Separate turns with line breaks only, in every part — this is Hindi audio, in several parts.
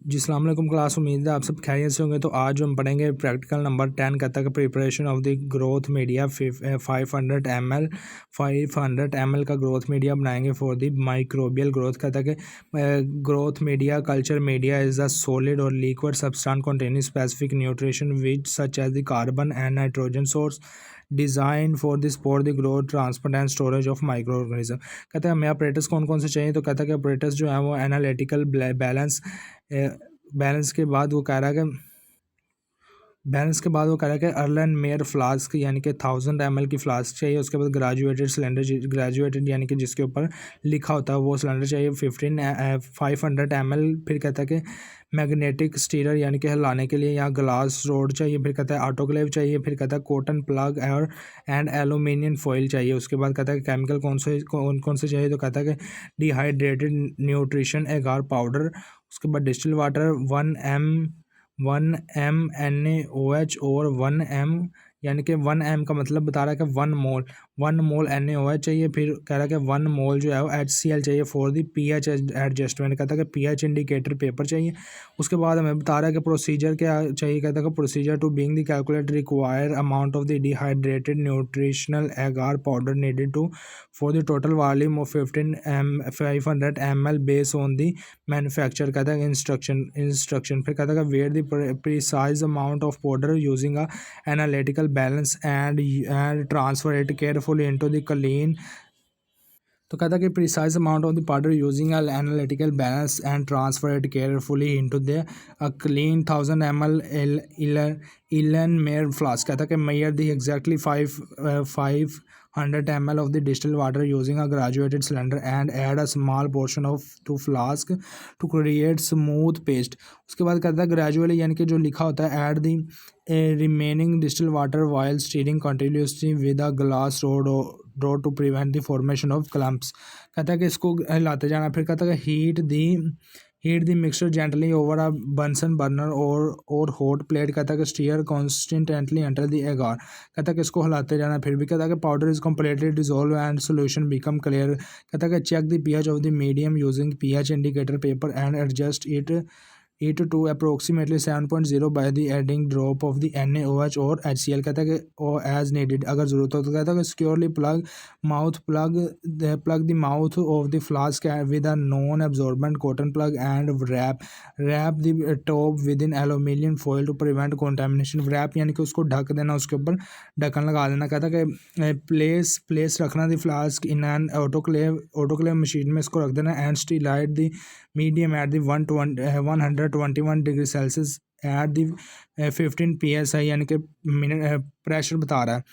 जी अस्सलाम वालेकुम क्लास। उम्मीद है आप सब खैरियत से होंगे। तो आज हम पढ़ेंगे प्रैक्टिकल नंबर 10 कहता है preparation of the growth media 500 ml 500 ml का ग्रोथ मीडिया बनाएंगे फॉर द माइक्रोबियल ग्रोथ। कहता है कि growth media culture media is a solid और liquid substance containing specific nutrition which such as the carbon and nitrogen source design for the spore the growth transport and storage of micro organism. कहता है हमें ऑपरेटर्स कौन कौन से चाहिए। तो कहता है कि ऑपरेटर्स जो है वो एनालिटिकल बैलेंस के बाद वो कह रहा है कि अर्लन मेयर फ्लास्क यानी कि 1000 ml की फ्लास्क चाहिए। उसके बाद ग्रेजुएटेड सिलेंडर, ग्रेजुएटेड यानी कि जिसके ऊपर लिखा होता है वो सिलेंडर चाहिए 500 ml। फिर कहता है कि मैग्नेटिक स्टीरर यानी कि हिलाने के लिए, या ग्लास रोड चाहिए। फिर कहता है ऑटोक्लेव चाहिए। फिर कहता है कॉटन प्लग और एंड एलुमिनियम फॉइल चाहिए। उसके बाद कहता है कि केमिकल कौन कौन से चाहिए। तो कहता है कि डिहाइड्रेटेड न्यूट्रिशन एगार पाउडर। उसके बाद डिस्टिल वाटर 1 m NaOH और 1 m यानी कि 1 m का मतलब बता रहा है कि 1 मोल NaOH चाहिए। फिर कह रहा है कि 1 मोल जो है वो HCl चाहिए फॉर दी pH एडजस्टमेंट। कहता है कि pH इंडिकेटर पेपर चाहिए। उसके बाद हमें बता रहा है कि प्रोसीजर क्या चाहिए। कहता है कि procedure to being the calculate require amount of the dehydrated nutritional agar powder needed to for the total volume of 500 ml base on the manufacture. कहता है इंस्ट्रक्शन। फिर कहता है कि weigh the precise amount of powder using a analytical balance and transfer it carefully into the clean. तो कहता है कि precise amount of the powder using analytical balance and transfer it carefully into the clean 1000 ml Elon mayor flask. कहता है कि mayor the exactly 500 ml of the distilled water using a graduated cylinder and add a small portion of to flask to create smooth paste। उसके बाद कहता है ग्रेजुअली यानी कि जो लिखा होता है add the remaining distilled water while stirring continuously with a glass rod to prevent the formation of clumps। कहता है कि इसको हिलाते जाना। फिर कहता है heat the mixture gently over a Bunsen burner और हॉट प्लेट। कहता है कि स्टीयर कॉन्स्टेंटली अंडर द एगार। कहता है कि इसको हिलाते जाना। फिर भी कहता है कि powder is completely dissolve and solution become clear. कहता है कि check the pH of the medium using pH indicator paper and adjust it to approximately 7.0 by the adding drop of the NaOH और HCl। कहता है कि ओ एज नीडेड अगर ज़रूरत हो। तो कहता है कि securely plug the mouth of the flask with a non absorbent cotton plug and wrap the top with in aluminium foil to prevent contamination. Wrap यानी कि उसको ढक देना, उसके ऊपर ढक्कन लगा देना। कहता है कि प्लेस रखना the flask in an autoclave machine में इसको रख देना and sterilize the medium at the 121 degree Celsius at the 15 PSI यानी कि मिनट प्रेशर बता रहा है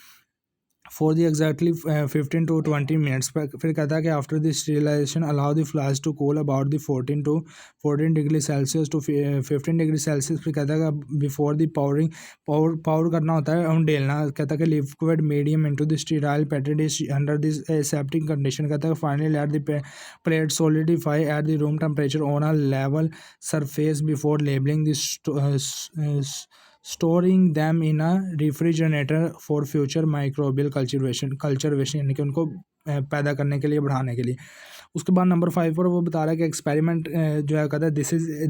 for the exactly 15 to 20 minutes. फिर कहता है कि after the sterilization allow the flask to cool about the 14 degree Celsius to 15 degree Celsius. फिर कहता है कि बिफोर द पावर करना होता है उंडेलना। कहता है कि liquid medium into the sterile petri dish under this aseptic condition. कहता है finally let the plate solidify at the room temperature on a level surface before labelling the storing them in a refrigerator for future microbial cultivation यानी कि उनको पैदा करने के लिए, बढ़ाने के लिए। उसके बाद नंबर 5 पर वो बता रहा है कि एक्सपेरिमेंट जो है कहता है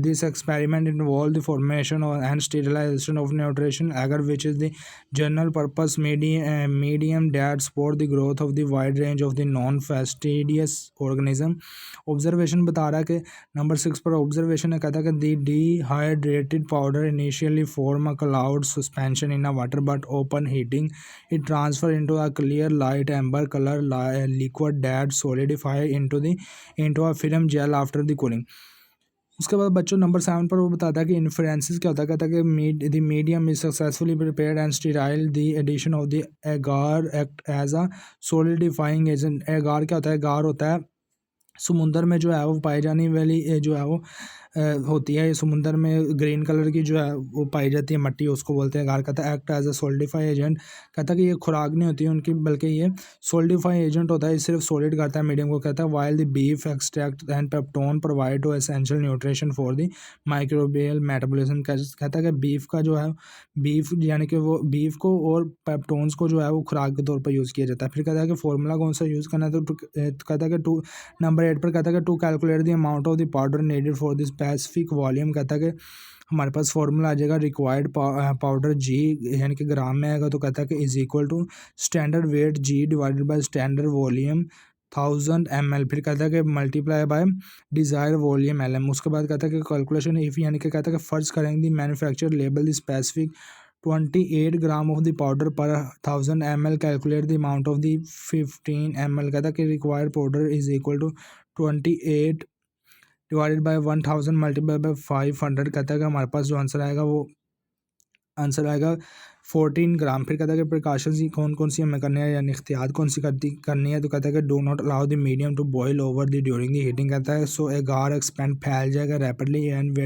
this experiment involve the formation and sterilization of nutrition agar which is the general purpose medium that support the growth of the wide range of the non fastidious organism. Observation बता रहा है कि नंबर 6 पर ऑब्जर्वेशन है कहता है कि the dehydrated powder initially form a cloud suspension in a water but open heating it transfer into a clear light amber colour liquid that solidify into a film gel after the cooling. उसके बाद बच्चों नंबर 7 पर वो बताता है कि इन्फ्लुएंसेस क्या होता है। कहता है कि the medium is successfully prepared and sterile the addition of the agar act as a solidifying agent. Agar क्या होता है। एगार होता है समुंदर में जो है वो पाई जाने वाली जो है वो होती है। समुंदर में ग्रीन कलर की जो है वो पाई जाती है मट्टी, उसको बोलते हैं गार। कहता है act as a solidify agent. कहता है कि ये खुराक नहीं होती है उनकी, बल्कि ये सोल्डिफाई एजेंट होता है, ये सिर्फ सॉलिड करता है मीडियम को। कहता है while the beef extract and peptone provide two essential nutrition for the microbial metabolism. कहता है कि बीफ का जो है बीफ यानी कि वो बीफ को और पेप्टोन्स को जो है वो खुराक के तौर पर यूज़ किया जाता है। फिर कहता है कि फॉर्मूला कौन सा यूज़ करना है। तो कहता है कि नंबर 8 पर कहता है कि to calculate the amount of the powder needed for this specific volume कहता है कि हमारे पास फार्मूला आ जाएगा रिक्वायर्ड पाउडर जी यानी कि ग्राम में आएगा तो कहता है कि is equal to standard weight g divided by standard volume 1000 ml। फिर कहता है कि multiply by desire volume LM। उसके बाद कहता है कि कैलकुलेशन इफ़ यानी कि कहता है कि फ़र्ज करेंगे the manufacture label the specific 28 gram of the powder per 1000 ml calculate the amount of the 15 ml। कहता है कि required powder is equal to 28 divided by 1000 multiply by 500। कहता है कि हमारे पास जो आंसर आएगा वो आंसर आएगा 14 ग्राम। फिर कहता है कि प्रिकॉशंस कौन कौन सी हमें करनी है यानी एहतियात कौन सी करनी है तो कहता है कि do not allow the medium to boil over the during the heating. कहता है सो एगार एक्सपेंड फैल जाएगा rapidly and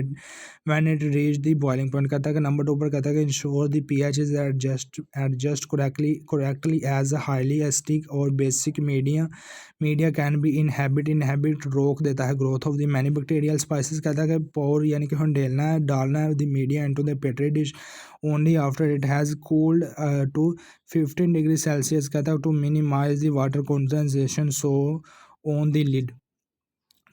when it reach the boiling point. कहता है कि नंबर 2 पर कहता है कि ensure the pH is adjust correctly as a highly acidic और basic media can be inhibit रोक देता है growth of the many bacterial species. कहता है कि पोर यानी कि हंडेलना है डालना है the media into the petri dish only after it has cooled to 15 degree Celsius. कहता है to minimise the water condensation so on the lid.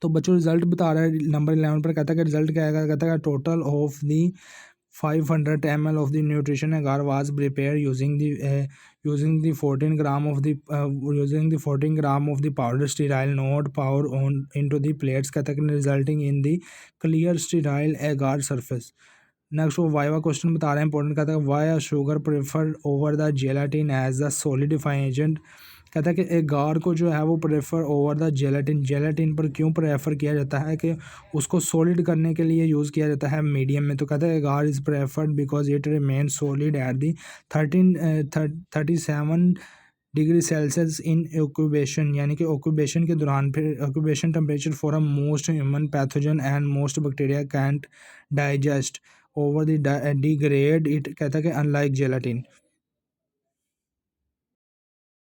तो बच्चों रिजल्ट बता रहा है नंबर 11 पर। कहता है कि रिजल्ट क्या आएगा, कहता है total of the 500 ml of the nutrition agar was prepared using the 14 gram of the powder sterile not pour on into the plates। कहता है कि resulting in the clear sterile agar surface। Next वो वाइवा क्वेश्चन बता रहे हैं इंपॉर्टेंट। कहता है why are sugar prefer over the gelatin as the solidifying agent. कहता है कि एगार को जो है वो प्रेफर ओवर द जेलाटिन पर क्यों प्रेफर किया जाता है कि उसको सॉलिड करने के लिए यूज़ किया जाता है मीडियम में। तो कहता है agar is preferred because it remain solid at the 37 degree Celsius in occupation यानी कि ऑक्यूपेशन के दौरान। फिर occupation temperature for a most human pathogen and most bacteria can't digest over the degrade it. कहता है कि अनलाइक जेलाटिन।